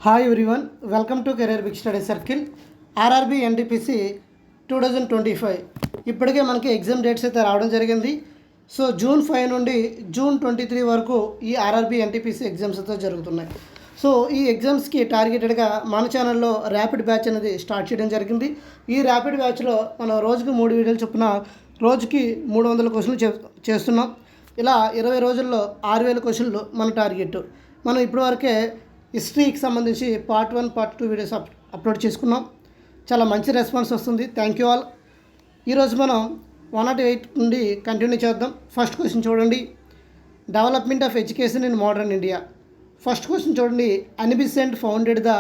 Hi everyone, welcome to career big study circle. RRB NTPC 2025 ఇప్పటికే మనకి exam dates అయితే రావడం జరిగింది. సో జూన్ 5 నుండి జూన్ 23 వరకు ఈ ఆర్ఆర్బీ ఎన్టీపీసీ ఎగ్జామ్స్ అయితే జరుగుతున్నాయి. సో ఈ ఎగ్జామ్స్కి టార్గెటెడ్గా మన ఛానల్లో ర్యాపిడ్ బ్యాచ్ అనేది స్టార్ట్ చేయడం జరిగింది. ఈ ర్యాపిడ్ బ్యాచ్లో మనం రోజుకి 3 వీడియోలు చొప్పున రోజుకి 300 క్వశ్చన్లు చేస్తున్నాం. ఇలా 20 రోజుల్లో 6000 క్వశ్చన్లు మన టార్గెట్. మనం ఇప్పటివరకే హిస్టరీకి సంబంధించి పార్ట్ 1, పార్ట్ 2 వీడియోస్ అప్లోడ్ చేసుకున్నాం. చాలా మంచి రెస్పాన్స్ వస్తుంది. Thank you all. ఈరోజు మనం 108 నుండి కంటిన్యూ చేద్దాం. ఫస్ట్ క్వశ్చన్ చూడండి, development of education in modern India. First question చూడండి, Annie Besant founded the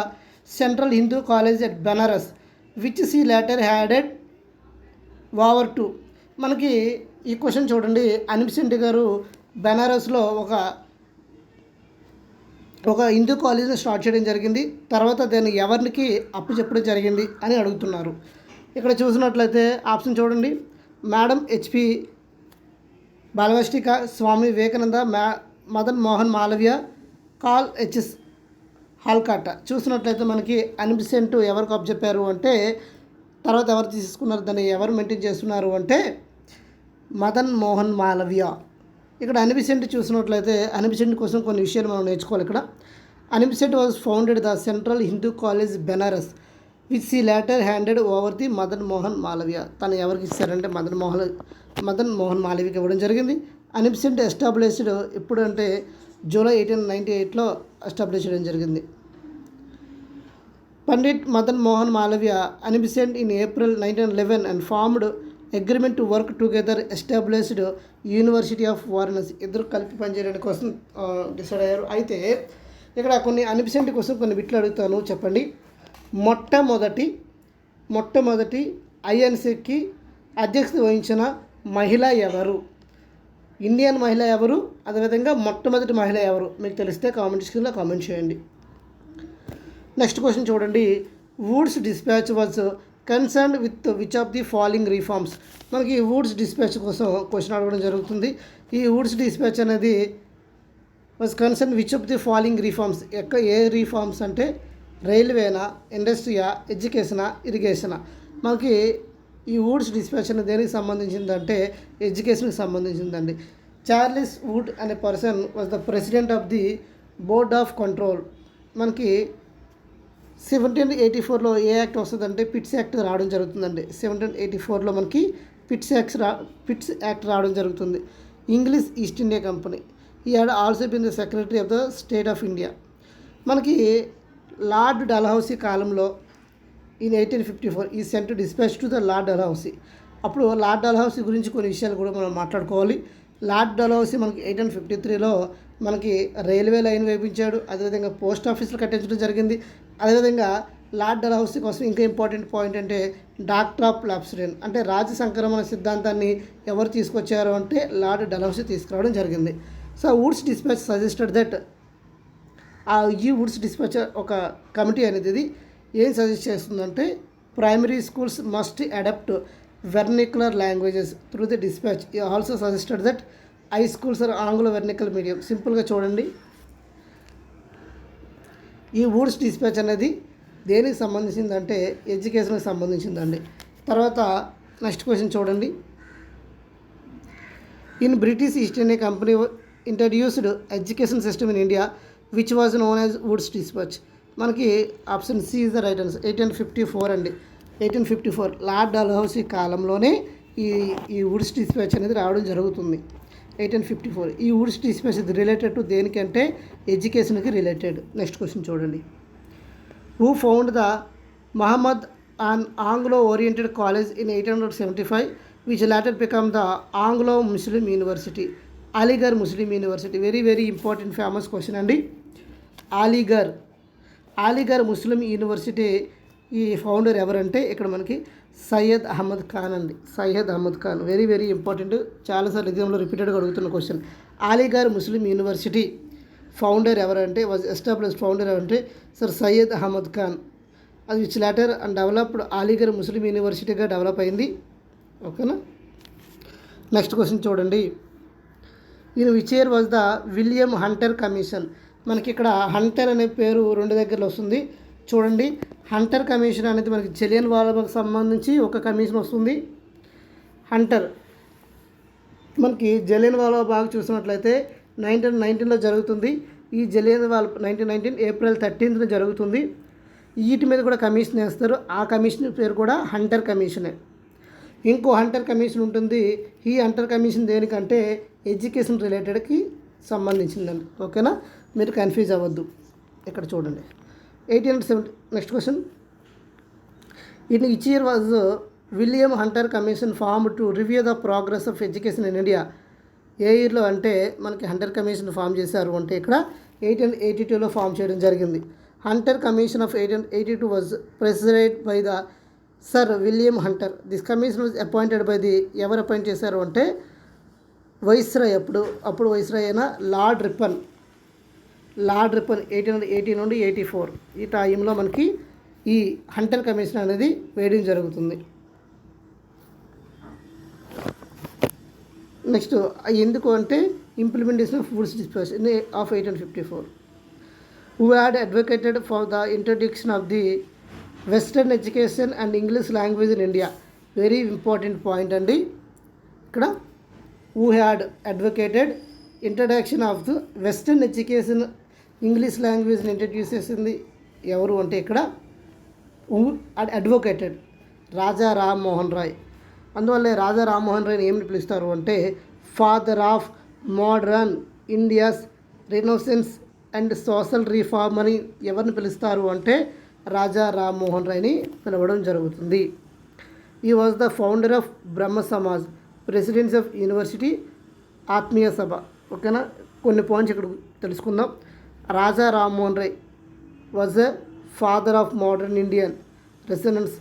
Central Hindu College at Benares which she later handed over to. మనకి ఈ క్వశ్చన్ చూడండి, అనీ బెసెంట్ గారు బెనారస్లో ఒక హిందూ కాలేజ్ని స్టార్ట్ చేయడం జరిగింది. తర్వాత దాన్ని ఎవరికి అప్పు చెప్పడం జరిగింది అని అడుగుతున్నారు. ఇక్కడ చూసినట్లయితే ఆప్షన్ చూడండి, madam HP బాలవష్టిక, Swami Vivekananda, Madan Mohan Malaviya, call HS హాల్కాట. చూసినట్లయితే మనకి అనీ బెసెంట్ ఎవరికి అప్పు చెప్పారు అంటే, తర్వాత ఎవరు తీసుకున్నారు, దాన్ని ఎవరు మెయింటైన్ చేస్తున్నారు అంటే మదన్ మోహన్ మాలవ్య. ఇక్కడ అనీ బెసెంట్ చూసినట్లయితే అనీ బెసెంట్ కోసం కొన్ని విషయాలు మనం నేర్చుకోవాలి. ఇక్కడ Annie Besant was founded the Central Hindu College Benares which she later handed over the Madan Mohan Malaviya. తను ఎవరికి ఇచ్చారంటే మదన్ మోహన్ మాలవ్యకి ఇవ్వడం జరిగింది. అనీ బెసెంట్ ఎస్టాబ్లిష్డ్ ఎప్పుడు అంటే జూలై 1898లో ఎస్టాబ్లిష్ చేయడం జరిగింది. పండిట్ మదన్ మోహన్ మాలవ్య అనీ Besant in April 1911 and formed agreement to work together established university of Varanasi. ఇద్దరు కలిపి పనిచేయడానికి కోసం డిసైడ్ అయ్యారు. అయితే ఇక్కడ కొన్ని అనీ బెసెంట్ కోసం కొన్ని బిట్లు అడుగుతాను, చెప్పండి. మొట్టమొదటి ఐఎన్సీకి అధ్యక్షత వహించిన మహిళ ఎవరు? ఇండియన్ మహిళ ఎవరు? అదేవిధంగా మొట్టమొదటి మహిళ ఎవరు? మీకు తెలిస్తే కామెంట్ సెక్షన్లో కామెంట్ చేయండి. నెక్స్ట్ క్వశ్చన్ చూడండి, Woods dispatch was concerned with which of the following reforms. మనకి వుడ్స్ డిస్పాచ్ కోసం క్వశ్చన్ అడగడం జరుగుతుంది. ఈ వుడ్స్ డిస్పాచ్ అనేది was concern which of the following reforms. A reforms అంటే రైల్వేనా, ఇండస్ట్రీయా, ఎడ్యుకేషనా, ఇరిగేషనా. మనకి ఈ వుడ్స్ డిస్పాచ్ అనేది దేనికి సంబంధించిందంటే ఎడ్యుకేషన్కి సంబంధించిందండి. చార్లెస్ వుడ్ అనే person was the president of the board of control. మనకి 1784లో ఏ యాక్ట్ వస్తుందంటే పిట్స్ యాక్ట్ రావడం జరుగుతుందండి. 1784లో మనకి పిట్స్ యాక్ట్ రావడం జరుగుతుంది. English East India Company. He had also been the secretary of the state of India. మనకి లార్డ్ డల్హౌసీ కాలంలో in 1854 he sent dispatch to the Lord Dalhousie. అప్పుడు లార్డ్ డల్హౌసీ గురించి కొన్ని విషయాలు కూడా మనం మాట్లాడుకోవాలి. లార్డ్ డల్హౌసీ మనకి 1853లో మనకి రైల్వే లైన్ వేయించాడు. అదేవిధంగా పోస్ట్ ఆఫీసులు కట్టించడం జరిగింది. అదేవిధంగా లార్డ్ డల్హౌసీ కోసం ఇంకా ఇంపార్టెంట్ పాయింట్ అంటే డాక్టర్ ఆఫ్ లాబ్స్డెన్ అంటే రాజ సంక్రమణ సిద్ధాంతాన్ని ఎవరు తీసుకొచ్చారు అంటే లార్డ్ డల్హౌసీ తీసుకురావడం జరిగింది. So Wood's dispatch suggested that ఈ వుడ్స్ డిస్పాచ్ ఒక కమిటీ అనేది ఏం సజెస్ట్ చేస్తుందంటే primary schools must adopt vernacular languages through the dispatch. Also suggested that high schools are Anglo vernacular medium. సింపుల్గా చూడండి, ఈ వుడ్స్ డిస్పాచ్ అనేది దేనికి సంబంధించిందంటే ఎడ్యుకేషన్కి సంబంధించిందండి. తర్వాత నెక్స్ట్ క్వశ్చన్ చూడండి, in British East India Company introduced education system in India which was known as Wood's dispatch. మనకి option C is the right answer. 1854 అండి. 1854 లార్డ్ డల్హౌసీ కాలంలోనే ఈ వుడ్స్ డిస్పాచ్ అనేది రావడం జరుగుతుంది. 1854 ఈ వుడ్స్ డిస్పాచ్ ఇది రిలేటెడ్ టు దేనికంటే ఎడ్యుకేషన్కి రిలేటెడ్. నెక్స్ట్ క్వశ్చన్ చూడండి, who found the Mohammedan Anglo Oriented College in 1875 which later become the Anglo Muslim University. Aligarh Muslim University. Very very important famous question అండి. Aligarh Muslim university ఈ founder ఎవరంటే ఇక్కడ మనకి సయ్యద్ అహ్మద్ ఖాన్ అండి. Syed Ahmed Khan very very important, చాలాసార్లు ఎగ్జామ్లో రిపీటెడ్గా అడుగుతున్న question. Aligarh Muslim university founder ఎవరంటే వాజ్ ఎస్టాబ్లిష్ ఫౌండర్ ఎవరంటే సర్ సయ్యద్ అహ్మద్ ఖాన్. అది which later and developed Aligarh Muslim యూనివర్సిటీగా డెవలప్ అయింది. ఓకేనా. నెక్స్ట్ క్వశ్చన్ చూడండి, in which year was the William Hunter commission మనకి ఇక్కడ హంటర్ అనే పేరు రెండు దగ్గరలో వస్తుంది. చూడండి, హంటర్ కమిషన్ అనేది మనకి జలియన్ వాలాబాగ్కి సంబంధించి ఒక కమిషన్ వస్తుంది. హంటర్ మనకి జలియన్ వాలాబాగ్ చూసినట్లయితే 1919లో జరుగుతుంది. ఈ జలియన్ వాలా 1919 ఏప్రిల్ 13న జరుగుతుంది. వీటి మీద కూడా కమిషన్ వేస్తారు. ఆ కమిషన్ పేరు కూడా హంటర్ కమిషనే. ఇంకో హంటర్ కమిషన్ ఉంటుంది. ఈ హంటర్ కమిషన్ దేనికంటే ఎడ్యుకేషన్ రిలేటెడ్కి సంబంధించిందండి. ఓకేనా, మీరు కన్ఫ్యూజ్ అవ్వద్దు. ఇక్కడ చూడండి 1870. Next question, in which year was William Hunter commission form to review the progress of education in India? ఏ ఇయర్లో అంటే మనకి హంటర్ కమిషన్ ఫామ్ చేశారు అంటే ఇక్కడ 1882లో ఫామ్ చేయడం జరిగింది. Hunter commission of 1882 was presided by the sir William Hunter. This commission was appointed by the, ఎవరు అపాయింట్ చేశారు అంటే వైస్రాయ్, అప్పుడు వైస్రాయ్ అయిన లార్డ్ రిప్పన్ 1880 నుండి 84 ఈ టైంలో మనకి ఈ హంటర్ కమిషన్ అనేది వేయడం జరుగుతుంది. నెక్స్ట్ ఎందుకు అంటే implementation of Wood's dispersion of 1854 who had advocated for the introduction of the western education and English language in India. Very important point అండి. ఇక్కడ who had advocated introduction of the western education English లాంగ్వేజ్ని introduce చేసింది ఎవరు అంటే ఇక్కడ advocated రాజా రామ్మోహన్ రాయ్. అందువల్లే రాజా రామ్మోహన్ రాయ్ని ఏమని పిలుస్తారు అంటే father of modern India's renaissance and social reform అని ఎవరిని పిలుస్తారు అంటే రాజా రామ్మోహన్ రాయ్ని పిలవడం జరుగుతుంది. He was the founder of Brahmo Samaj, presidents of university, Atmiya Sabha. ఓకేనా, కొన్ని పాయింట్స్ ఇక్కడ తెలుసుకుందాం. Raja Rammohan Roy was a father of modern Indian residence,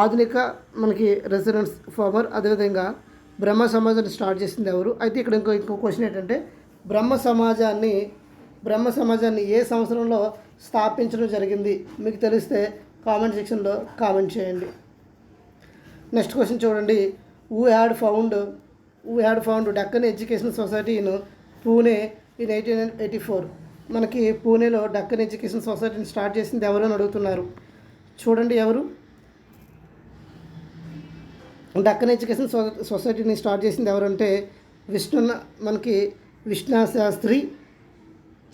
ఆధునిక మనకి రెసిడెన్స్ ఫార్మర్. అదేవిధంగా బ్రహ్మ సమాజాన్ని స్టార్ట్ చేసింది ఎవరు? అయితే ఇక్కడ ఇంకో క్వశ్చన్ ఏంటంటే బ్రహ్మ సమాజాన్ని ఏ సంవత్సరంలో స్థాపించడం జరిగింది? మీకు తెలిస్తే కామెంట్ సెక్షన్లో కామెంట్ చేయండి. నెక్స్ట్ క్వశ్చన్ చూడండి, who had found Deccan education society in Pune in 1884. మనకి పూణేలో డక్కన్ ఎడ్యుకేషన్ సొసైటీని స్టార్ట్ చేసింది ఎవరు అని అడుగుతున్నారు. చూడండి, ఎవరు డక్కన్ ఎడ్యుకేషన్ సొసైటీని స్టార్ట్ చేసింది ఎవరంటే విష్ణు శాస్త్రి,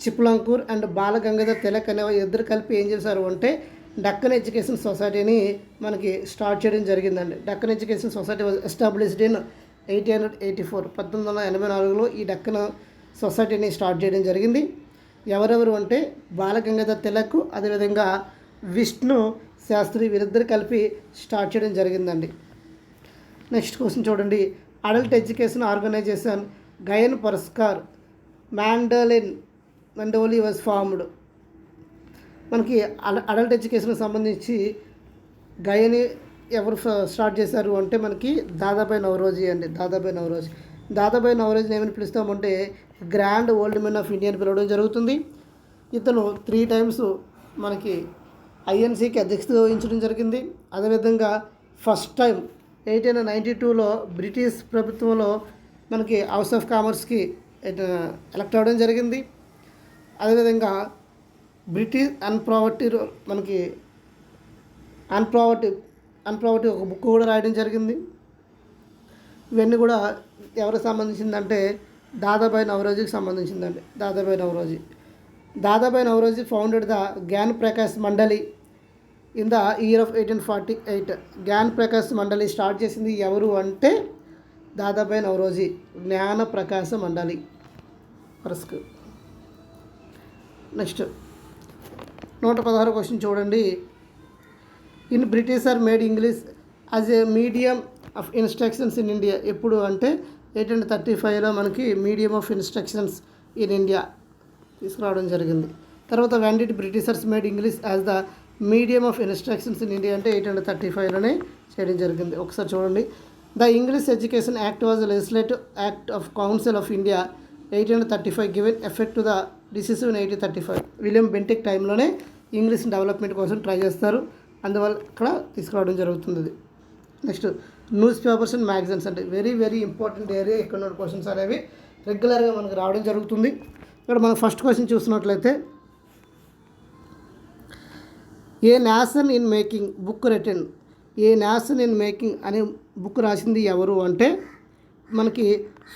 చిప్లంకూర్ అండ్ బాలగంగాధర్ తిలక్ అనే ఇద్దరు కలిపి ఏం చేశారు అంటే డక్కన్ ఎడ్యుకేషన్ సొసైటీని మనకి స్టార్ట్ చేయడం జరిగిందండి. Deccan education society was established in 1884. 1884లో ఈ డక్కన్ సొసైటీని స్టార్ట్ చేయడం జరిగింది. ఎవరెవరు అంటే బాలగంగాధర్ తిలక్, అదేవిధంగా విష్ణు శాస్త్రి, వీరిద్దరు కలిపి స్టార్ట్ చేయడం జరిగిందండి. నెక్స్ట్ క్వశ్చన్ చూడండి, adult education organization Gyan Puraskar Mandali was formed. మనకి అడల్ట్ ఎడ్యుకేషన్కి సంబంధించి గయని ఎవరు స్టార్ట్ చేశారు అంటే మనకి దాదాబాయి నౌరోజీ అండి. దాదాబాయి నౌరోజీని ఏమని పిలుస్తామంటే grand old men of India అని పిలవడం జరుగుతుంది. ఇతను 3 times మనకి ఐఎన్సీకి అధ్యక్షతగా వహించడం జరిగింది. అదేవిధంగా ఫస్ట్ టైం 1892లో బ్రిటిష్ ప్రభుత్వంలో మనకి హౌస్ ఆఫ్ కామర్స్కి ఎలక్ట్ అవ్వడం జరిగింది. అదేవిధంగా బ్రిటిష్ అన్ప్రావర్టీ ఒక బుక్ కూడా రాయడం జరిగింది. ఇవన్నీ కూడా ఎవరికి సంబంధించిందంటే దాదాబాయి నౌరోజీకి సంబంధించిందండి. దాదాబాయి నౌరోజీ ఫౌండెడ్ ద జ్ఞాన్ ప్రకాశ్ మండలి in the year of 1848. Gyan Prakash మండలి స్టార్ట్ చేసింది ఎవరు అంటే దాదాబాయి నౌరోజీ. జ్ఞాన ప్రకాశ మండలి వరస్క్. నెక్స్ట్ 116 క్వశ్చన్ చూడండి, in British are made English as a medium of instructions in India. ఎప్పుడు అంటే 1835లో మనకి medium of instructions in India తీసుకురావడం జరిగింది. తర్వాత when did Britishers made English as the medium of instructions in India అంటే 1835లోనే చేయడం జరిగింది. ఒకసారి చూడండి, the English education act was legislative act of council of India 1835 given effect to the decisive in 1835. William Bentinck టైంలోనే English development కోసం try చేస్తారు, అందువల్ల ఇక్కడ తీసుకురావడం జరుగుతుంది. Next news papers and magazines అంటే వెరీ ఇంపార్టెంట్ ఏరియా. ఇక్కడ ఉన్న క్వశ్చన్స్ అనేవి రెగ్యులర్గా మనకు రావడం జరుగుతుంది. ఇక్కడ మనం ఫస్ట్ క్వశ్చన్ చూసినట్లయితే ఏ nation in making book return, A nation in making అనే బుక్ రాసింది ఎవరు అంటే మనకి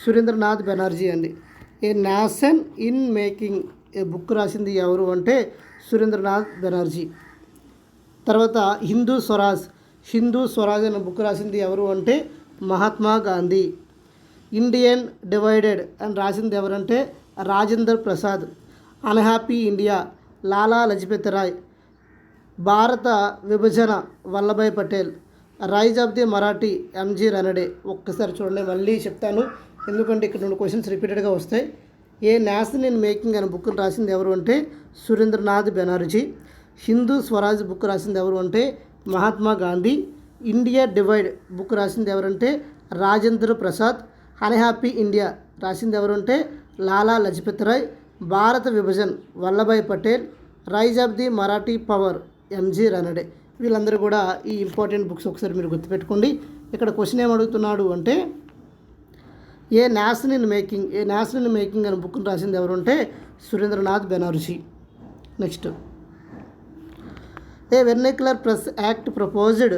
సురేంద్రనాథ్ బెనర్జీ అండి. ఏ nation in making a book రాసింది ఎవరు అంటే సురేంద్రనాథ్ బెనర్జీ. తర్వాత హిందూ స్వరాజ్ అనే బుక్ రాసింది ఎవరు అంటే మహాత్మా గాంధీ. ఇండియన్ డివైడెడ్ అని రాసింది ఎవరంటే రాజేంద్ర ప్రసాద్. Unhappy India Lala Lajpat Rai. భారత విభజన Vallabhbhai Patel. Rise of the Marathi MG Ranade. ఒక్కసారి చూడండి, మళ్ళీ చెప్తాను ఎందుకంటే ఇక్కడ 2 క్వశ్చన్స్ రిపీటెడ్గా వస్తాయి. ఏ నేషన్ ఇన్ మేకింగ్ అనే బుక్ రాసింది ఎవరు అంటే సురేంద్రనాథ్ బెనర్జీ. హిందూ స్వరాజ్ బుక్ రాసింది ఎవరు అంటే Mahatma Gandhi. India divide book రాసింది ఎవరంటే రాజేంద్ర ప్రసాద్. అన్హ్యాపీ ఇండియా రాసింది ఎవరంటే లాలా లజపత్ రాయ్. భారత విభజన Vallabhbhai Patel. Rise of the Marathi power MG Ranade. వీళ్ళందరూ కూడా ఈ ఇంపార్టెంట్ బుక్స్ ఒకసారి మీరు గుర్తుపెట్టుకోండి. ఇక్కడ క్వశ్చన్ ఏమడుగుతున్నాడు అంటే ఏ నేషన్ ఇన్ మేకింగ్ అనే బుక్ని రాసింది ఎవరు అంటే Surendranath Banerjee. Next, A vernacular press act proposed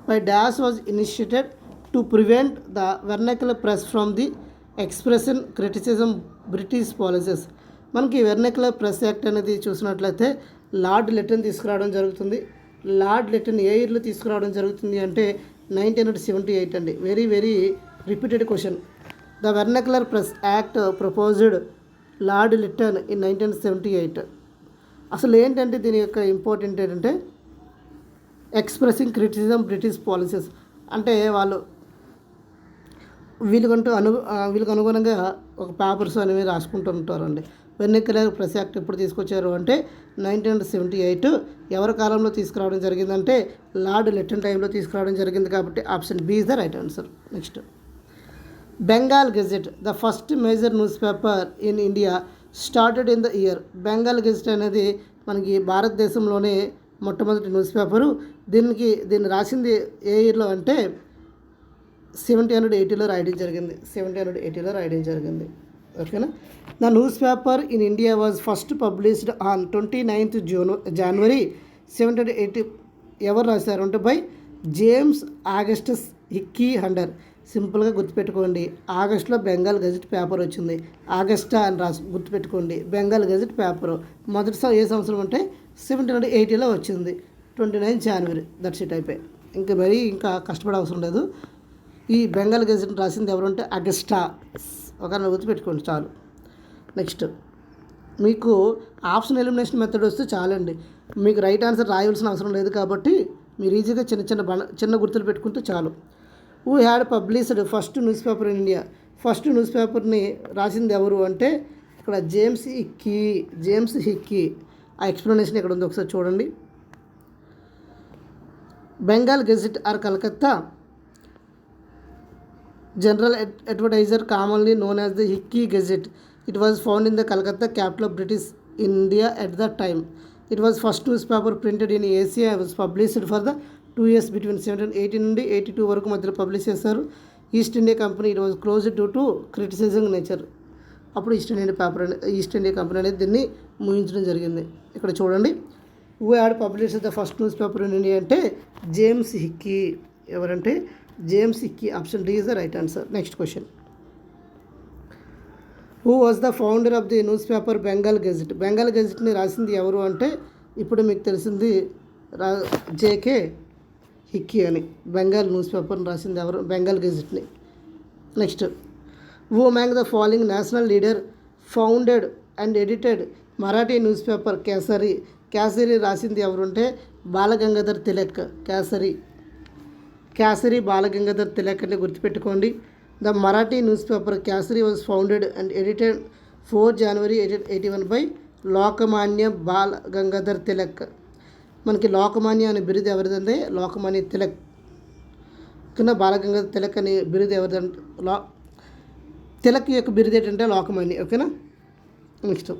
by dash was initiated to prevent the vernacular press from the expression criticism British policies. మనకి వెర్నాక్యులర్ ప్రెస్ యాక్ట్ అనేది చూసినట్లయితే లార్డ్ లిటన్ తీసుకురావడం జరుగుతుంది. లార్డ్ లిటన్ ఏ ఇయర్లో తీసుకురావడం జరుగుతుంది అంటే 1978 అండి. Very very repeated question. The vernacular press act proposed Lord Lytton in 1978. అసలు ఏంటంటే దీని యొక్క ఇంపార్టెంట్ ఏంటంటే ఎక్స్ప్రెసింగ్ క్రిటిసిజం బ్రిటిష్ పాలసీస్ అంటే వీళ్ళకు అనుగుణంగా ఒక పేపర్స్ అనేవి రాసుకుంటూ ఉంటారండి. వెర్నాక్యులర్ ప్రెస్ యాక్ట్ ఎప్పుడు తీసుకొచ్చారు అంటే 1978. ఎవరి కాలంలో తీసుకురావడం జరిగిందంటే లార్డ్ లిటన్ టైంలో తీసుకురావడం జరిగింది కాబట్టి option B is the right answer. Next, Bengal gazette the first major news paper in India started in the year. Bengal gazette అనేది మనకి భారతదేశంలోనే మొట్టమొదటి న్యూస్ పేపరు. దీన్ని రాసింది ఏ ఇయర్లో అంటే 1780లో రాయడం జరిగింది. ఓకేనా. The news paper in India was first published on 29th January 1780. ఎవరు రాశారు అంటే by James Augustus Hicky hander. సింపుల్గా గుర్తుపెట్టుకోండి, ఆగస్టులో బెంగాల్ గెజెట్ పేపర్ వచ్చింది. ఆగస్టా అని గుర్తుపెట్టుకోండి. బెంగాల్ గెజెట్ పేపర్ మొదటిసారి ఏ సంవత్సరం అంటే 1780లో వచ్చింది, 29 January. దట్స్ ఇట్, అయిపోయి ఇంకా కష్టపడే అవసరం లేదు. ఈ బెంగాల్ గెజెట్ రాసింది ఎవరంటే అగస్టా. ఒకరిని గుర్తుపెట్టుకోండి చాలు. నెక్స్ట్, మీకు ఆప్షన్ ఎలిమినేషన్ మెథడ్ వస్తే చాలండి, మీకు రైట్ ఆన్సర్ రాయాల్సిన అవసరం లేదు కాబట్టి మీరు ఈజీగా చిన్న గుర్తులు పెట్టుకుంటే చాలు. Who had published first news paper in India. First news పేపర్ని రాసింది ఎవరు అంటే ఇక్కడ జేమ్స్ హిక్కీ. ఆ ఎక్స్ప్లెనేషన్ ఇక్కడ ఉంది, ఒకసారి చూడండి. Bengal gazette or Calcutta General Advertiser, commonly known as the Hickey Gazette. It was found in the Calcutta, capital of British India at that time. It was first newspaper printed in Asia. It was published for the 2 years between 1780 నుండి 82 వరకు మధ్యలో publish చేశారు. East India Company it was closed due to criticising nature. అప్పుడు East India Company అనేది దీన్ని ముగించడం జరిగింది. ఇక్కడ చూడండి, who had published the first news paper in India అంటే జేమ్స్ హిక్కీ. ఎవరంటే James Hickey. Option D is the right answer. Next question, who was the founder of the newspaper Bengal gazette. Bengal గెజెట్ని రాసింది ఎవరు అంటే ఇప్పుడు మీకు తెలిసింది జేకే హిక్కీ అని. బెంగాల్ న్యూస్ పేపర్ని రాసింది ఎవరు? బెంగాల్ గెజెట్ని. Next, who among the following national leader founded and edited Marathi news paper Kesari. Kesari రాసింది ఎవరు అంటే బాలగంగాధర్ తిలక్. కేసరి బాలగంగాధర్ తిలక్ అని గుర్తుపెట్టుకోండి. The Marathi news paper Kesari was founded and edited 4 January 1881 by Lokmanya Balgangadhar Tilak. మనకి లోకమాన్య అనే బిరుదు ఎవరిదంటే లోకమాన్య తిలక్ కింద బాలగంగాధర్ తిలక్ అనే బిరుదు ఎవరిదంటే తిలక్ యొక్క బిరుదు ఏంటంటే లోకమాన్య. ఓకేనా. నెక్స్ట్,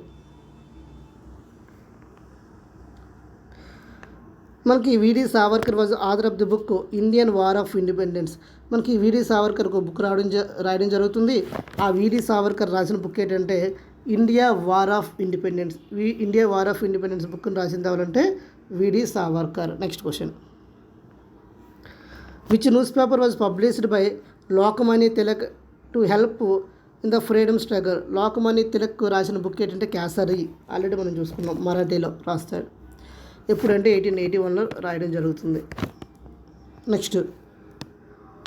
మనకి VD Savarkar was author of the book Indian war of independence. మనకి విడి సావర్కర్ ఒక బుక్ రాయడం జరుగుతుంది. ఆ విడి సావర్కర్ రాసిన బుక్ ఏంటంటే India war of independence India war of independence బుక్ని రాసింది ఎవరంటే విడి Savarkar. Next question, which news paper was published by Lokmanya Tilak to help in the freedom struggle. Lokmanya Tilak రాసిన బుక్ ఏంటంటే కేసరి. ఆల్రెడీ మనం చూసుకున్నాం, మరాఠీలో రాస్తాడు. ఎప్పుడంటే 1881లో రాయడం జరుగుతుంది. Next,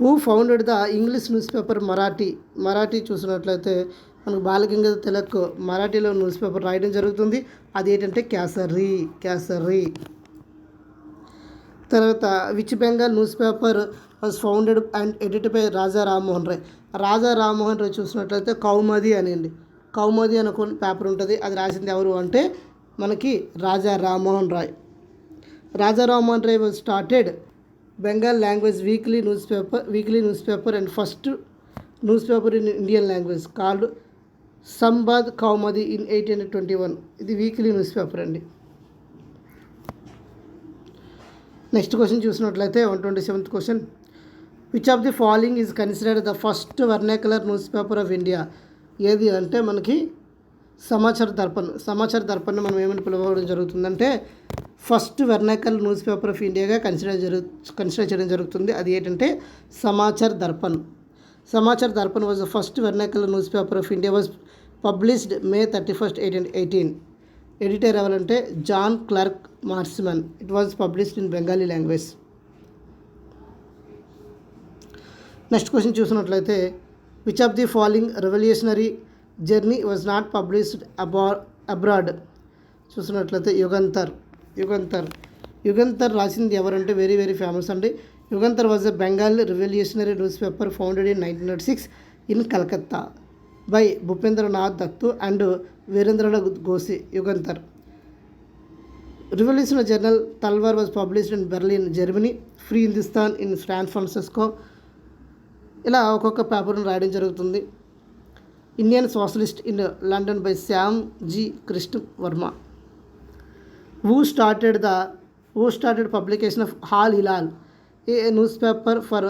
who founded the English newspaper Marathi చూసినట్లయితే మనకు బాలగంగాధర్ తిలక్ మరాఠీలో న్యూస్ పేపర్ రాయడం జరుగుతుంది. అది ఏంటంటే కేసరి. తర్వాత which Bengal newspaper was founded and edited by Raja Rammohan Roy చూసినట్లయితే కౌముది అనండి. కౌముది అనే పేపర్ ఉంటుంది. అది రాసింది ఎవరు అంటే మనకి Raja Rammohan Roy was started Bengal language weekly newspaper and first news paper in Indian language called Sambad Kaumudi in 1821. ఇది వీక్లీ న్యూస్ పేపర్ అండి. నెక్స్ట్ క్వశ్చన్ చూసినట్లయితే 127th question, which of the following is considered the first vernacular newspaper of India. ఏది అంటే మనకి సమాచార దర్పణ్ మనం ఏమని పిలవడం జరుగుతుందంటే first vernacular newspaper of ఇండియాగా కన్సిడర్ చేయడం జరుగుతుంది. అది ఏంటంటే Samachar Darpan was the first vernacular newspaper of India was published May 31st, 1818. Editor ఎవరంటే John Clark Marshman. It was published in Bengali language. Next question చూసినట్లయితే which of the following revolutionary journey was not published abroad. చూసినట్లయితే యుగంతర్ రాసింది ఎవరంటే very very famous అండి. Yugantar was a Bengal revolutionary newspaper founded in 1906 in Calcutta by Bhupendranath Datta and Virendranath Ghosh. Yugantar revolutionary journal Talwar was published in Berlin Germany, free Hindustan in San Francisco. ఇలా ఒక్కొక్క పేపర్ను రాయడం జరుగుతుంది. Indian socialist in London by Shyam ji Krishna Varma. Who started publication of Al Hilal, a newspaper for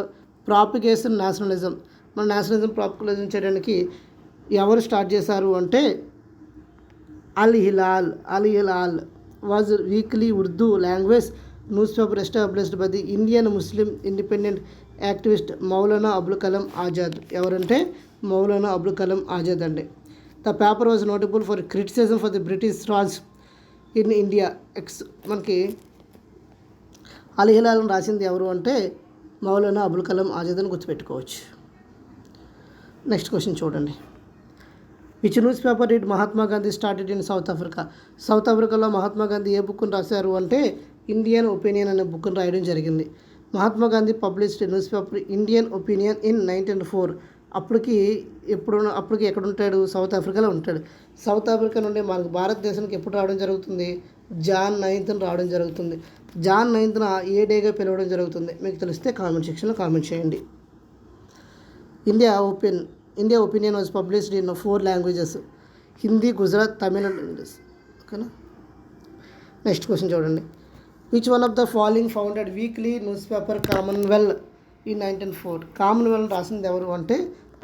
propagation nationalism. మన nationalism propagation చేయడానికి ఎవరు start చేశారు అంటే Al Hilal was weekly Urdu language newspaper established by the Indian Muslim independent activist Maulana Abul Kalam Azad. ఎవరంటే మౌలానా అబుల్ కలాం ఆజాద్ అండి. The paper was notable for criticism for the British Raj in India. మనకి అల్ హిలాల్ని రాసింది ఎవరు అంటే మౌలానా అబుల్ కలాం ఆజాద్ అని గుర్తుపెట్టుకోవచ్చు. నెక్స్ట్ క్వశ్చన్ చూడండి, which news paper did Mahatma Gandhi started in south ఆఫ్రికాలో మహాత్మా గాంధీ ఏ బుక్ని రాశారు అంటే ఇండియన్ ఒపీనియన్ అనే బుక్ని రాయడం జరిగింది. Mahatma Gandhi published news paper Indian opinion in 1904. అప్పటికి ఎక్కడ ఉంటాడు? సౌత్ ఆఫ్రికాలో ఉంటాడు. సౌత్ ఆఫ్రికా నుండి మనకు భారతదేశానికి ఎప్పుడు రావడం జరుగుతుంది? జాన్ 9th రావడం జరుగుతుంది. జాన్ 9th ఏ డేగా పిలవడం జరుగుతుంది? మీకు తెలిస్తే కామెంట్ సెక్షన్లో కామెంట్ చేయండి. India opinion was published in 4 languages, Hindi, Gujarat, Tamil and English. ఓకేనా. నెక్స్ట్ క్వశ్చన్ చూడండి, which one of the following founded weekly newspaper commonwealth in 1904. Commonwealth రాసింది ఎవరు అంటే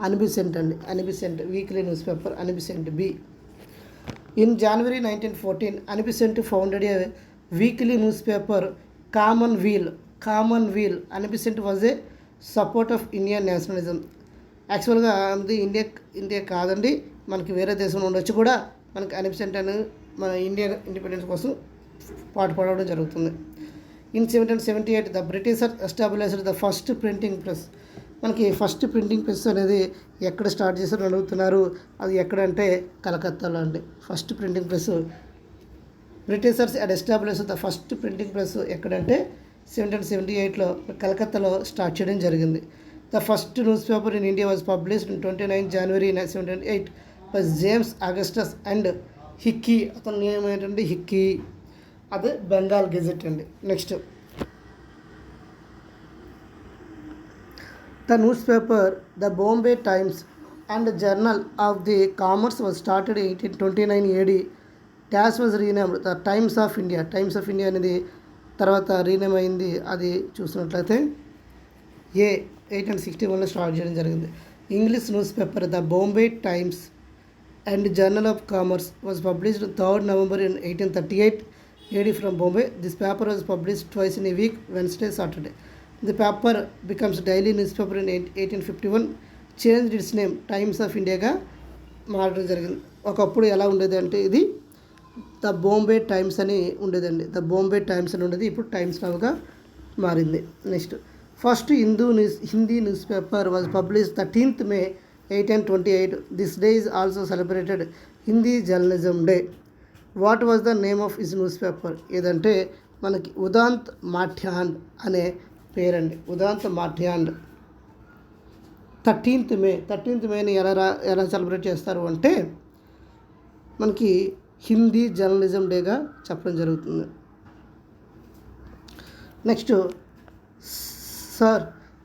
అనిబిసెంట్ అండి. వీక్లీ న్యూస్ పేపర్ అనిబిసెంట్ బి. In January 1914 Annie Besant founded a weekly newspaper commonweal. Annie Besant was a support of Indian nationalism. యాక్చువల్గా అది India కాదండి, మనకి వేరే దేశంలో ఉండొచ్చు కూడా. మనకి అనిబిసెంట్ అని మన ఇండియన్ ఇండిపెండెన్స్ కోసం పాటుపడడం జరుగుతుంది. In 1778 the Britisher established the first printing press. మనకి ఫస్ట్ ప్రింటింగ్ ప్రెస్ అనేది ఎక్కడ స్టార్ట్ చేశారని అడుగుతున్నారు. అది ఎక్కడంటే కలకత్తాలో అండి. First printing press Britishers and established the first printing press ఎక్కడంటే 1778లో కలకత్తాలో స్టార్ట్ చేయడం జరిగింది. The first news paper in India was published in 29 January 1708 by James Augustus and Hicky. అతని నేమ్ ఏంటంటే హిక్కీ. అది బెంగాల్ గెజెట్ అండి. Next, the news paper the Bombay times and journal of the commerce was started 1829 AD. Dash was renamed the times of India అనేది తర్వాత rename అయింది. అది చూసినట్లయితే 1861లో start చేయడం జరిగింది. English news paper the Bombay times and Journal of Commerce was published 3rd November in 1838 AD from Bombay. This paper was published twice in a week, Wednesday, Saturday. The paper becomes daily newspaper in 1851, changed its name Times of Indiaగా మారడం జరిగింది. ఒకప్పుడు ఎలా ఉండేది అంటే ఇది the Bombay times అని ఉండేదండి. The Bombay times అని ఉండేది, ఇప్పుడు టైమ్స్ నవ్గా మారింది. Next first Hindi news paper was published 13th May 1828. This day is also celebrated Hindi journalism day. What was the name of his news paper? ఏదంటే మనకి ఉదాంత్ మాఠ్యాండ్ అనే పేరండి. ఉదాంత్ మాఠ్యాండ్ 13th మేని ఎలా సెలబ్రేట్ చేస్తారు అంటే మనకి హిందీ జర్నలిజం డేగా చెప్పడం జరుగుతుంది. Next sir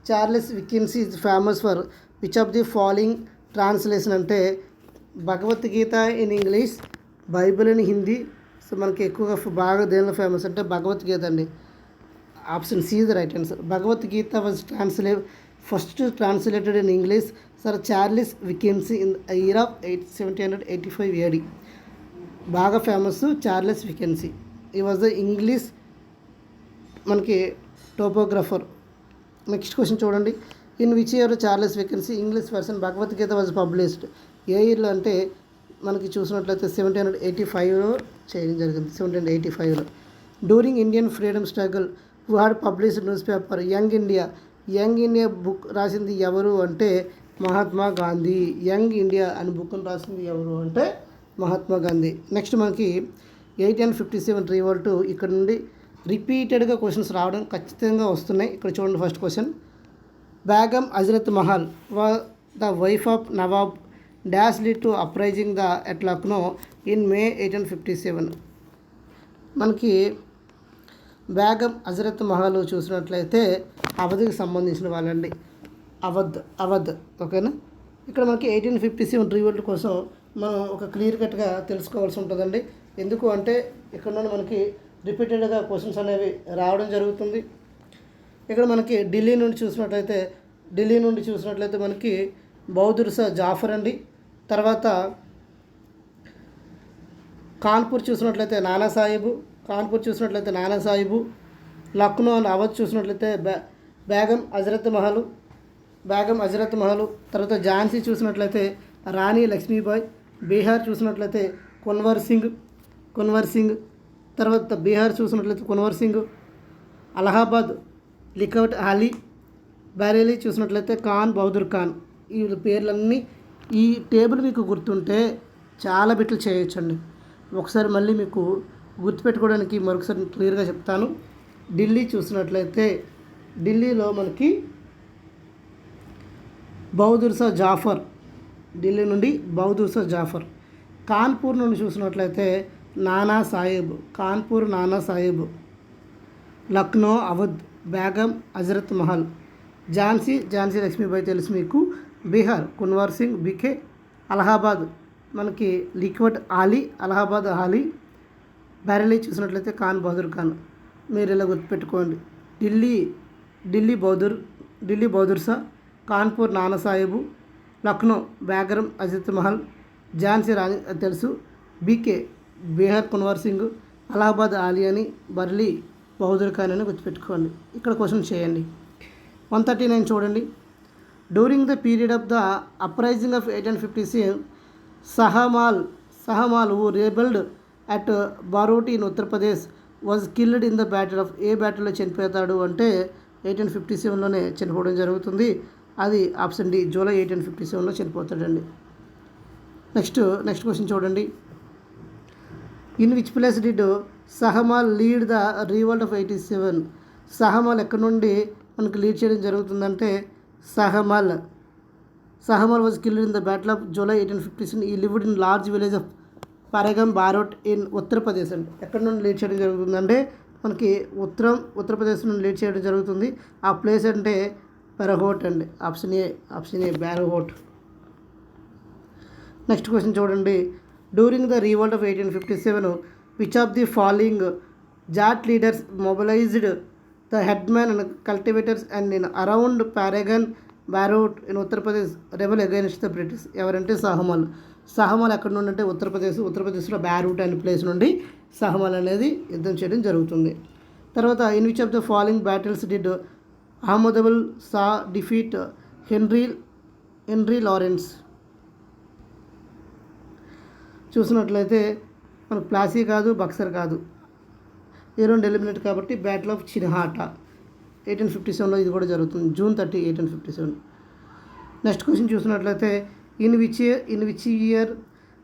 Charles Wilkins is famous for which of the following translation అంటే Bhagavad Gita in English, Bible in Hindi. So మనకి ఎక్కువగా బాగా దేనిలో ఫేమస్ అంటే భగవద్గీత అండి. Option C is the right answer. Bhagavad Gita was first translated in English sir Charles Wilkins in year of 1785 AD. బాగా famous Charles Wilkins. He was the English మనకి topographer. Next question చూడండి. In which year Charles వికెన్సీ English version Bhagavad Gita was published? ఏ ఇయర్లో అంటే మనకి చూసినట్లయితే 1785లో చేయడం జరిగింది. 1785లో. During Indian freedom struggle who had published newspaper young India book రాసింది ఎవరు అంటే మహాత్మా గాంధీ. యంగ్ ఇండియా అని బుక్ను రాసింది ఎవరు అంటే మహాత్మా గాంధీ. నెక్స్ట్ మనకి 1857 రివోల్ట్. ఇక్కడ నుండి రిపీటెడ్గా క్వశ్చన్స్ రావడం ఖచ్చితంగా వస్తున్నాయి. ఇక్కడ చూడండి. First question, Begum Hazrat Mahal the wife of Nawab dash lead to uprising at Lucknow in May 1857. మనకి బేగం హజరత్ మహల్ చూసినట్లయితే అవధ్కి సంబంధించిన వాళ్ళండి. అవధ్ ఓకేనా. ఇక్కడ మనకి 1857 రివోల్ట్ కోసం మనం ఒక క్లియర్ కట్గా తెలుసుకోవాల్సి ఉంటుందండి. ఎందుకు అంటే ఇక్కడ నుండి మనకి రిపీటెడ్గా క్వశ్చన్స్ అనేవి రావడం జరుగుతుంది. ఇక్కడ మనకి ఢిల్లీ నుండి చూసినట్లయితే మనకి బహదూర్ షా జాఫర్ అండి. తర్వాత కాన్పూర్ చూసినట్లయితే నానా సాహిబు. లక్నో అండ్ అవధ్ చూసినట్లయితే బేగం హజరత్ మహల్. తర్వాత ఝాన్సీ చూసినట్లయితే రాణి లక్ష్మీబాయి. బీహార్ చూసినట్లయితే కున్వర్ సింగ్. తర్వాత బీహార్ చూసినట్లయితే కున్వర్ సింగ్. అలహాబాద్ లికౌట్ అలీ. బరేలీ చూసినట్లయితే ఖాన్ బహదూర్ ఖాన్. ఈ పేర్లన్నీ ఈ టేబుల్ మీకు గుర్తుంటే చాలా బిట్లు చేయొచ్చండి. ఒకసారి మళ్ళీ మీకు గుర్తుపెట్టుకోవడానికి మరొకసారి క్లియర్గా చెప్తాను. ఢిల్లీ చూసినట్లయితే ఢిల్లీలో మనకి బహదూర్ షా జాఫర్. ఢిల్లీ నుండి బహదూర్ షా జాఫర్. కాన్పూర్ నుండి చూసినట్లయితే నానా సాహెబ్. లక్నో అవధ్ బేగం హజరత్ మహల్. ఝాన్సీ లక్ష్మీబాయి తెలుసు మీకు. బీహార్ కున్వర్ సింగ్ బికే. అలహాబాద్ మనకి లిక్వట్ అలీ. బరేలీ చూసినట్లయితే ఖాన్ బహదూర్ ఖాన్. మీరు ఇలా గుర్తుపెట్టుకోండి. ఢిల్లీ బహదూర్ షా. కాన్పూర్ నానా సాహెబు. లక్నో బేగం హజరత్ మహల్. ఝాన్సీ రాణి తెలుసు. బీకే బీహార్ కున్వర్ సింగ్. అలహాబాద్ అలీ అని. బరేలీ బహదూర్ ఖాన్ అని గుర్తుపెట్టుకోండి. ఇక్కడ క్వశ్చన్ చేయండి. 139 చూడండి. During the period of the uprising of 1856 Shahmal who rebelled at Baraut in Uttar Pradesh was killed in the battle of. ఏ బ్యాటిల్లో చనిపోతాడు అంటే 1857లోనే చనిపోవడం జరుగుతుంది. అది ఆప్షన్ డి, జూలై 1857లో చనిపోతాడండి. నెక్స్ట్ క్వశ్చన్ చూడండి. In which place did Shahmal lead the revolt of 87? Shahmal ఎక్కడి నుండి మనకు లీడ్ చేయడం జరుగుతుందంటే Shahmal was killed in the battle of July 1857. He lived in large village of Pargana Baraut in Uttar Pradesh అండి. ఎక్కడి నుండి లీడ్ చేయడం జరుగుతుందంటే మనకి ఉత్తరప్రదేశ్ నుండి లీడ్ చేయడం జరుగుతుంది. ఆ ప్లేస్ అంటే బెరహోట్ అండి. Option A Berahot. Next question చూడండి. During the revolt of 1857 which of the following Jat leaders mobilized the headmen and cultivators and in around Pargana Baraut in Uttar Pradesh rebel against the British? ఎవరంటే సహమల్ ఎక్కడ నుండి అంటే ఉత్తరప్రదేశ్లో బ్యారూట్ అనే ప్లేస్ నుండి సహమల్ అనేది యుద్ధం చేయడం జరుగుతుంది. తర్వాత in which of the following battles did Ahmadullah Shah defeat Henry Lawrence. చూసినట్లయితే మనకు ప్లాసీ కాదు, బక్సర్ కాదు, ఈ రెండు ఎలిమినేట్ కాబట్టి బ్యాటిల్ ఆఫ్ చిన్హాటా 1857లో ఇది కూడా జరుగుతుంది, June 30, 1857. నెక్స్ట్ క్వశ్చన్ చూసినట్లయితే in which year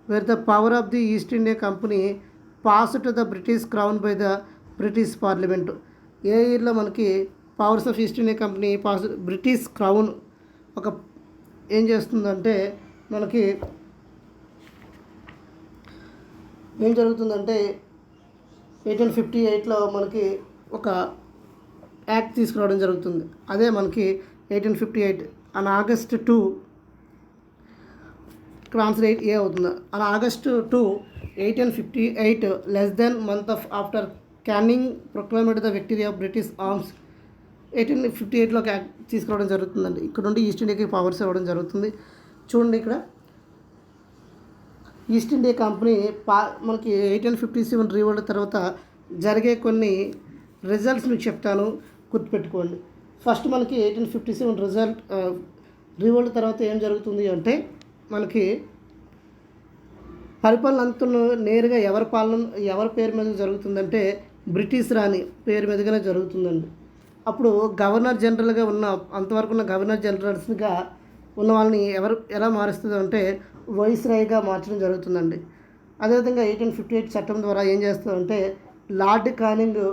were the power of the East India Company pass to the British crown by the British parliament. ఏ ఇయర్లో మనకి powers of East India Company British crown ఒక ఏం చేస్తుందంటే మనకి ఏం జరుగుతుందంటే 1858లో మనకి ఒక యాక్ట్ తీసుకురావడం జరుగుతుంది. అదే మనకి 1858 ఆన్ August 2 ఇక్కడ ఆన్సర్ ఏ అవుతుంది. On August 2, 1858 less than month after Canning proclaimed the victory of British arms. 1858లో ఒక యాక్ట్ తీసుకురావడం జరుగుతుందండి. ఇక్కడ నుండి ఈస్ట్ ఇండియాకి పవర్స్ ఇవ్వడం జరుగుతుంది. చూడండి ఇక్కడ ఈస్ట్ ఇండియా కంపెనీ మనకి 1857 రీవోల్ట్ తర్వాత జరిగే కొన్ని రిజల్ట్స్ మీకు చెప్తాను, గుర్తుపెట్టుకోండి. ఫస్ట్ మనకి 1857 రీవోల్ట్ తర్వాత ఏం జరుగుతుంది అంటే మనకి పరిపాలన అంతా నేరుగా ఎవరి పేరు మీద జరుగుతుందంటే బ్రిటిష్ రాణి పేరు మీదగానే జరుగుతుందండి. అప్పుడు గవర్నర్ జనరల్గా అంతవరకు ఉన్న గవర్నర్ జనరల్స్గా ఉన్న వాళ్ళని ఎలా మారుస్తుంది అంటే వైస్రాయ్గా మార్చడం జరుగుతుందండి. అదేవిధంగా 1858 చట్టం ద్వారా ఏం చేస్తుందంటే లార్డ్ కానింగ్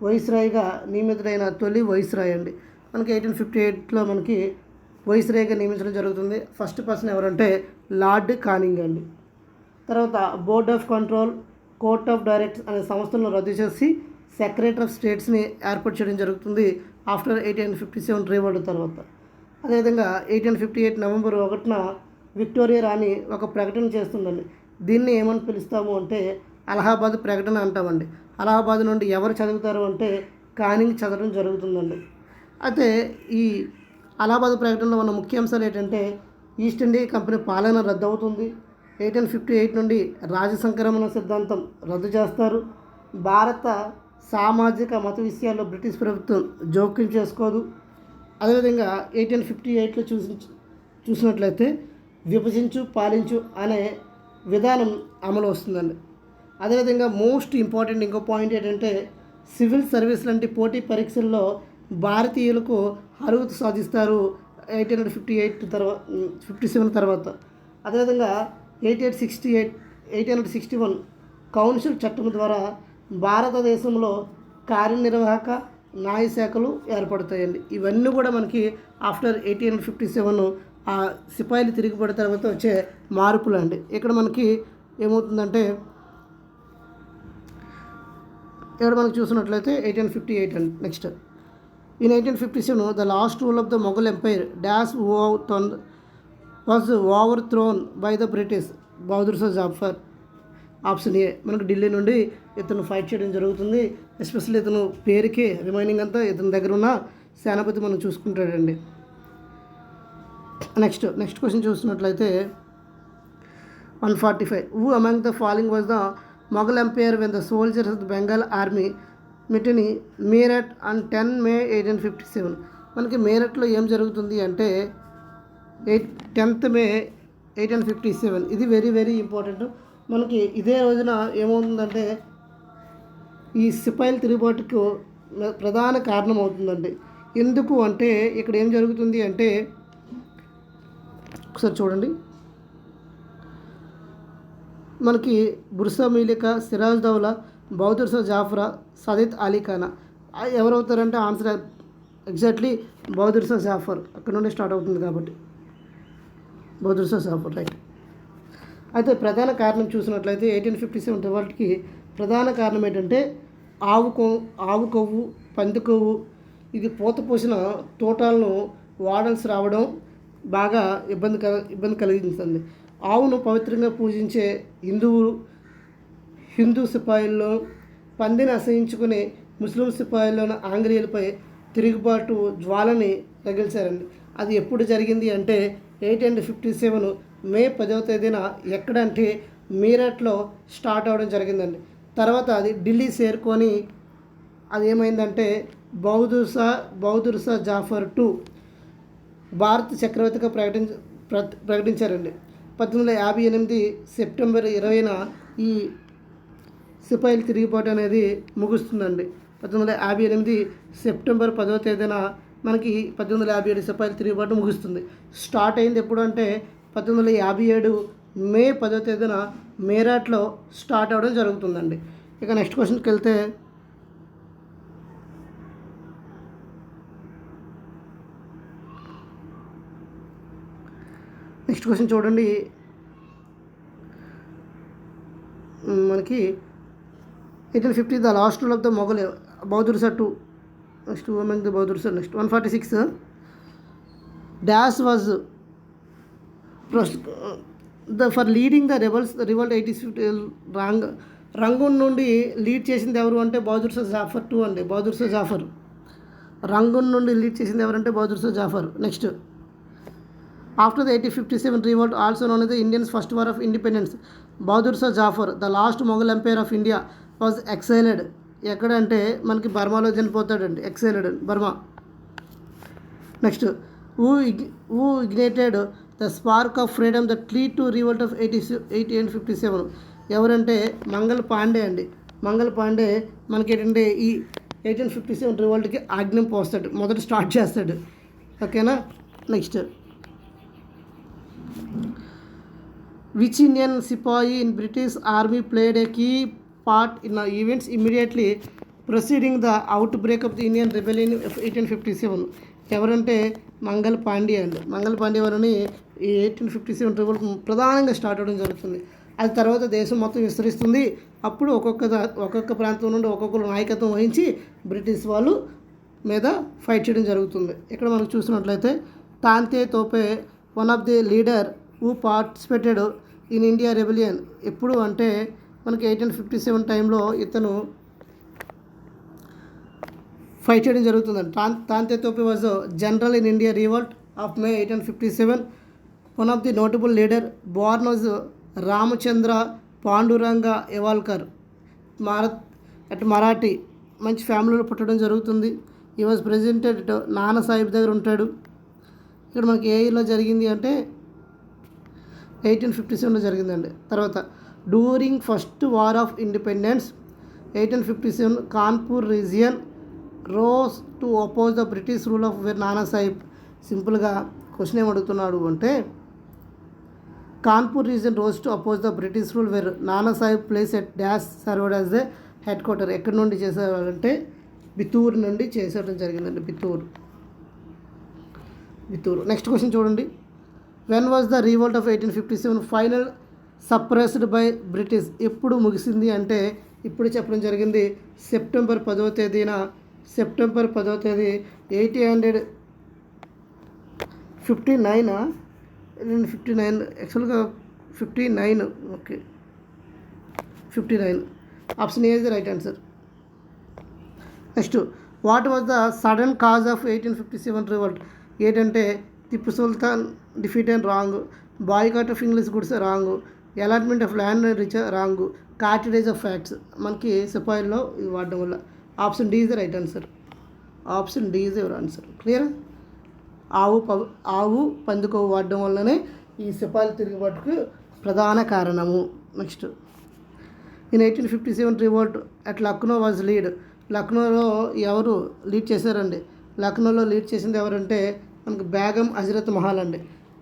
వైస్రాయ్గా నియమితుడైన తొలి వైస్రాయ్ అండి. మనకి 1858లో మనకి వైస్రాయ్గా నియమించడం జరుగుతుంది. ఫస్ట్ పర్సన్ ఎవరంటే లార్డ్ కానింగ్ అండి. తర్వాత board of control, court of directors అనే సంస్థలను రద్దు చేసి సెక్రటరీ ఆఫ్ స్టేట్స్ని ఏర్పాటు చేయడం జరుగుతుంది ఆఫ్టర్ 1857 రీవోల్ట్ తర్వాత. అదేవిధంగా 1858 నవంబర్ 1న విక్టోరియా రాణి ఒక ప్రకటన చేస్తుందండి. దీన్ని ఏమని పిలుస్తాము అంటే అలహాబాద్ ప్రకటన అంటామండి. అలహాబాద్ నుండి ఎవరు చదువుతారు అంటే కానింగ్ చదవడం జరుగుతుందండి. అయితే ఈ అలహాబాద్ ప్రకటనలో ఉన్న ముఖ్య అంశాలు ఏంటంటే ఈస్ట్ ఇండియా కంపెనీ పాలన రద్దు అవుతుంది. 1858 నుండి రాజసంక్రమణ సిద్ధాంతం రద్దు చేస్తారు. భారత సామాజిక మత విషయాల్లో బ్రిటిష్ ప్రభుత్వం జోక్యం చేసుకోదు. అదేవిధంగా 1858లో చూసినట్లయితే విభజించు పాలించు అనే విధానం అమలు వస్తుందండి. అదేవిధంగా మోస్ట్ ఇంపార్టెంట్ ఇంకో పాయింట్ ఏంటంటే సివిల్ సర్వీస్ లాంటి పోటీ పరీక్షల్లో భారతీయులకు అర్హత సాధిస్తారు 1857 తర్వాత. అదేవిధంగా 1861 కౌన్సిల్ చట్టం ద్వారా భారతదేశంలో కార్యనిర్వాహక న్యాయశాఖలు ఏర్పడతాయండి. ఇవన్నీ కూడా మనకి ఆఫ్టర్ 1857 ఆ సిపాయిలు తిరిగిపడిన తర్వాత వచ్చే మార్పులు అండి. ఇక్కడ మనకి ఏమవుతుందంటే ఇక్కడ మనకు చూసినట్లయితే 1858 అండి. Next in 1857 the last rule of the Mughal empire dash was overthrown by the British Bahadur Shah Zafar. Option A మనకు ఢిల్లీ నుండి ఇతను ఫైట్ చేయడం జరుగుతుంది. ఎస్పెషల్లీ ఇతను పేరుకి రిమైనింగ్ అంతా ఇతని దగ్గర ఉన్న సేనాపతి మనం చూసుకుంటాడండి. నెక్స్ట్ క్వశ్చన్ చూసినట్లయితే 145 who among the following was the Mughal empire when the soldiers of the Bengal army mutiny Meerut on 10 May 1857. మనకి మీరట్లో ఏం జరుగుతుంది అంటే 10th May 1857. ఇది వెరీ వెరీ ఇంపార్టెంట్. మనకి ఇదే రోజున ఏమవుతుందంటే ఈ సిపాయిల తిరుగుబాటుకు ప్రధాన కారణం అవుతుందండి. ఎందుకు అంటే ఇక్కడ ఏం జరుగుతుంది అంటే ఒకసారి చూడండి, మనకి బుర్సా మీలిక, సిరాజ్ దౌలా, బహదూర్ షా జాఫరా, సదత్ అలీ ఖానా ఎవరవుతారంటే ఆన్సర్ ఎగ్జాక్ట్లీ బహదూర్ షా జాఫర్. అక్కడ నుండి స్టార్ట్ అవుతుంది కాబట్టి బహదూర్ షా జాఫర్ రైట్. అయితే ప్రధాన కారణం చూసినట్లయితే 1857 రివాల్ట్కి ప్రధాన కారణం ఏంటంటే ఆవు కొవ్వు, పంది కొవ్వు ఇది పూత పోసిన తోటాలను వాడల్స్ రావడం బాగా ఇబ్బంది కలిగించింది. ఆవును పవిత్రంగా పూజించే హిందూ సిపాయిల్లో పందిని అసహించుకునే ముస్లిం సిపాయిల్లోని ఆంగ్లేయులపై తిరుగుబాటు జ్వాలని రగిల్చారండి. అది ఎప్పుడు జరిగింది అంటే 1857 మే 10వ తేదీన ఎక్కడంటే మీరట్లో స్టార్ట్ అవ్వడం జరిగిందండి. తర్వాత అది ఢిల్లీ చేరుకొని అది ఏమైందంటే బహదూర్ షా జాఫర్ II భారత చక్రవర్తిగా ప్రకటించారండి. 1858 సెప్టెంబర్ 20న ఈ సిపాయిల తిరుగుబాటు అనేది ముగుస్తుందండి. 1858 సెప్టెంబర్ 10వ తేదీన మనకి 1857 సిపాయిల తిరుగుబాటు ముగుస్తుంది. స్టార్ట్ అయింది ఎప్పుడు అంటే 1857 మే 10వ తేదీన మీరట్లో స్టార్ట్ అవ్వడం జరుగుతుందండి. ఇక నెక్స్ట్ క్వశ్చన్కి వెళ్తే నెక్స్ట్ క్వశ్చన్ చూడండి. మనకి 1850 the last rule of the Mughal Bahadur Shah II. Next the Bahadur Shah. Next 146 dash was for leading the revolt 1850 Rangoon నుండి లీడ్ చేసింది ఎవరు అంటే బహదూర్ షా జాఫర్ II అండి. బహదూర్ షా జాఫర్ రంగూన్ నుండి లీడ్ చేసింది ఎవరంటే Bahadur Shah Zafar. Next after the 1857 revolt also known as the Indians first war of independence, Bahadur Shah Zafar the last Mughal empire of India was exiled. ఎక్కడంటే మనకి బర్మాలో చనిపోతాడండి. Exiled Burma. Next who ignited the spark of freedom that lead to revolt of 1857. ఎవరంటే మంగల్ పాండే అండి. మంగల్ పాండే మనకి ఏంటంటే ఈ 1857 రివోల్ట్కి ఆజ్ఞం పోస్తాడు, మొదట స్టార్ట్ చేస్తాడు. ఓకేనా. Next which Indian sepoy in British army played a key part in events immediately proceeding the outbreak of the Indian rebellion of 1857. ఎవరంటే మంగల్ పాండే అండి. మంగల్ పాండే వారిని ఈ 1857 రివోల్ట్ ప్రధానంగా స్టార్ట్ అవ్వడం జరుగుతుంది. అది తర్వాత దేశం మొత్తం విస్తరిస్తుంది. అప్పుడు ఒక్కొక్క ప్రాంతం నుండి ఒక్కొక్కరు నాయకత్వం వహించి బ్రిటిష్ వాళ్ళు మీద ఫైట్ చేయడం జరుగుతుంది. ఇక్కడ మనకు చూసినట్లయితే Tantia Tope one of the leader who participated in India rebellion. ఎప్పుడు అంటే మనకి 1857 టైంలో ఇతను ఫైట్ చేయడం జరుగుతుందండి. Tantia Tope was general in India revolt of May 1857. One of the notable leader born was Ramachandra Panduranga Yewalkar. Marathi మంచి ఫ్యామిలీలో పుట్టడం జరుగుతుంది. ఈ వాజ్ ప్రెసిడెంటెడ్ నానా సాహిబ్ దగ్గర ఉంటాడు. ఇక్కడ మనకి ఏ ఇయర్లో జరిగింది అంటే 1857లో జరిగిందండి. తర్వాత during first war of independence 1857 Kanpur region rose to oppose the British rule of Nana Sahib. సింపుల్గా క్వశ్చన్ ఏమడుగుతున్నాడు అంటే Kanpur region rose to oppose the British rule where Nana Sahib place at dash served as the headquarter. ఎక్కడి నుండి చేసేవారంటే బితూర్ నుండి చేసేయడం జరిగిందండి. బితూర్. నెక్స్ట్ క్వశ్చన్ చూడండి. When was the revolt of 1857 final suppressed by British. ఎప్పుడు ముగిసింది అంటే ఇప్పుడు చెప్పడం జరిగింది సెప్టెంబర్ 10వ తేదీన. సెప్టెంబర్ 10వ తేదీ 1859 యాక్చువల్గా 59. Okay 59. Option A is the right answer. Next what was the sudden cause of 1857 revolt. ఏంటంటే Tipu Sultan defeat and wrong, boycott of English goods wrong, allotment of land rich wrong, cartridge of facts. మనకి సిపాయిల్లో ఇది వాడడం వల్ల option D is the right answer. Option D is your answer. Clear. ఆవు పందుకోవు వాడడం వల్లనే ఈ సిపాయిల తిరుగుబాటుకు ప్రధాన కారణము. Next in 1857 revolt at Lucknow was lead. లక్నోలో ఎవరు లీడ్ చేశారండి? లక్నోలో లీడ్ చేసింది ఎవరంటే మనకి బేగం హజరత్ మహల్ అండి.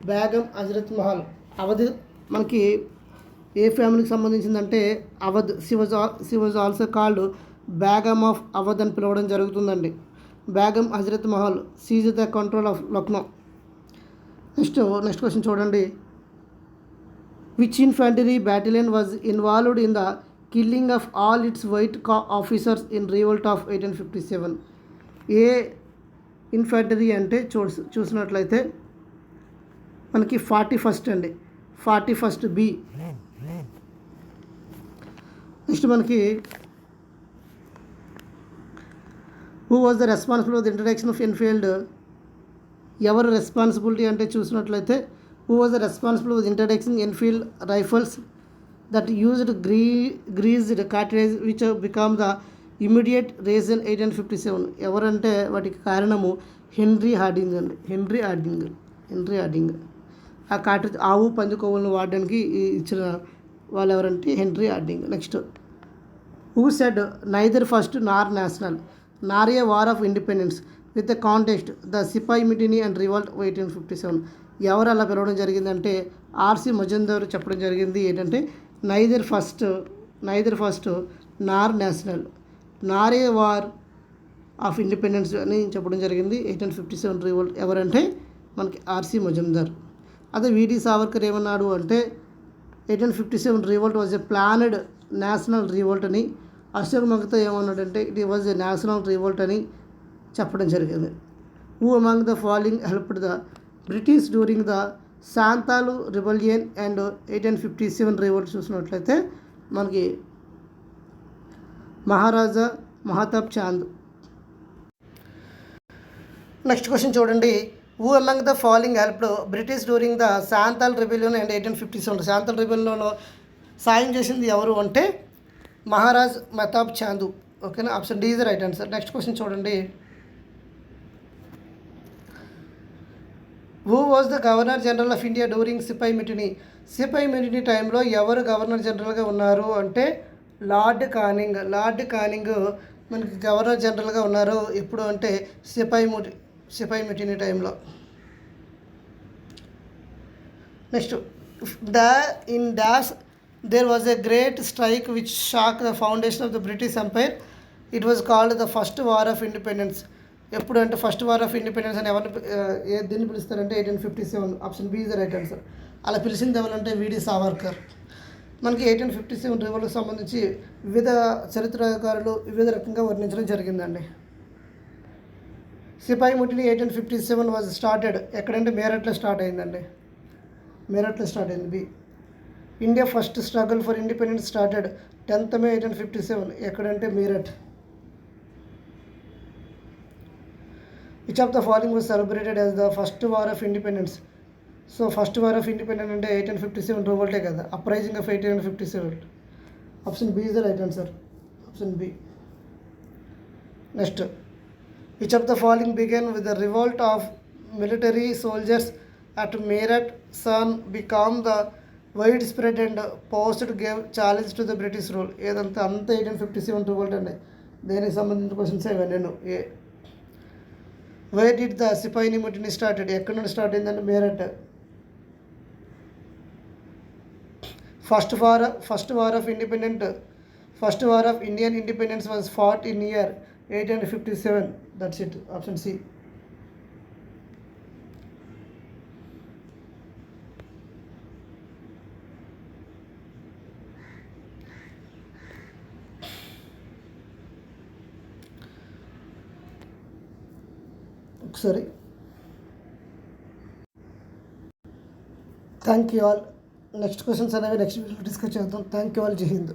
బేగం హజరత్ మహల్ అవధ్ మనకి ఏ ఫ్యామిలీకి సంబంధించిందంటే Awadh. She was also called Begum of Awadh అని పిలవడం జరుగుతుందండి. Begum Hazrat Mahal seize the control of Lucknow. Next question చూడండి. Which infantry battalion was involved in the killing of all its white officers in revolt of 1857. ఏ ఇన్ఫంటరీ అంటే చూసినట్లయితే మనకి 41st అండి. 41st B. నెక్స్ట్ మనకి who was the responsible for the introduction of Enfield. ఎవరు responsibility అంటే చూసినట్లయితే Who was responsible with introducing Enfield rifles that used greased cartridge which became the immediate reason 1857? ఎవరంటే వాటికి కారణము హెన్రీ హార్డింగ్ అండి. Henry Hardinge ఆ cartridge ఆవు పంది కొవ్వులను వాడడానికి ఇచ్చిన వాళ్ళు ఎవరంటే Henry Hardinge. Next, who said neither first nor national nor a war of independence with the context the sepoy mutiny and revolt 1857? ఎవరు అలా పిలవడం జరిగిందంటే ఆర్సి మజుందార్ చెప్పడం జరిగింది. ఏంటంటే neither first nor national nor a war of independence అని చెప్పడం జరిగింది. 1857 రివోల్ట్ ఎవరంటే మనకి ఆర్సి మజుందార్. అదే విడి సావర్కర్ ఏమన్నాడు అంటే 1857 revolt was a planned national revolt అని. అశోక్ మగతా ఏమన్నాడంటే it was a national revolt అని చెప్పడం జరిగింది. Who among the following helped the British during the Santhal rebellion and 1857 revolt చూసినట్లయితే మనకి మహారాజా మహతాబ్ చాంద్. నెక్స్ట్ క్వశ్చన్ చూడండి. Who among the following helped British during the Santhal rebellion and 1857? Santhal రిబెలియన్లో సాయం చేసింది ఎవరు అంటే మహారాజ్ మహతాబ్ చాంద్. ఓకేనా, option D is the right answer. Next question చూడండి. Who was the governor general of India during sepoy mutiny? Sipayi mutiny టైంలో ఎవరు గవర్నర్ జనరల్గా ఉన్నారు అంటే లార్డ్ కానింగ్ మనకి గవర్నర్ జనరల్గా ఉన్నారు. ఎప్పుడు అంటే సిపాయి మిటినీ టైంలో. Next, in dash there was a great strike which shook the foundation of the British empire. It was called the first war of independence. ఎప్పుడు అంటే ఫస్ట్ వార్ ఆఫ్ ఇండిపెండెన్స్ అని ఎవరిని దీన్ని పిలుస్తారంటే 1857. Option B is the right answer. అలా పిలిచింది ఎవరంటే విడి సావర్కర్. మనకి 1857 రివోల్ట్కి సంబంధించి వివిధ చరిత్రకారులు వివిధ రకంగా వర్ణించడం జరిగిందండి. సిపాయి మిటినీ 1857 వాజ్ స్టార్టెడ్ ఎక్కడంటే మేరట్లో స్టార్ట్ అయిందండి. B. India first struggle for independence started 10th May 1857 ఎక్కడంటే Meerut. Which of the following was celebrated as the first war of independence? So first war of independence అంటే 1857 రివోల్టే కదా, uprising of 1857. Option B is the right answer. Option B. Next, which of the following began with the revolt of military soldiers at Meerut soon become the wide spread and posed gave challenge to the British rule? ఏదంతా 1857 revolt అండి. దేనికి సంబంధించిన questions ఇవన్నీ. Where did the sepoy మిటినీ started? ఎక్కడ నుండి start అయిందంటే Meerut. First war of Indian independence was fought in year 1857. That's it. Option C. ఒకసారి thank you all. Next questions అనేవి నెక్స్ట్ వీడియోలో డిస్కస్ చేద్దాం. Thank you all. Jai Hind.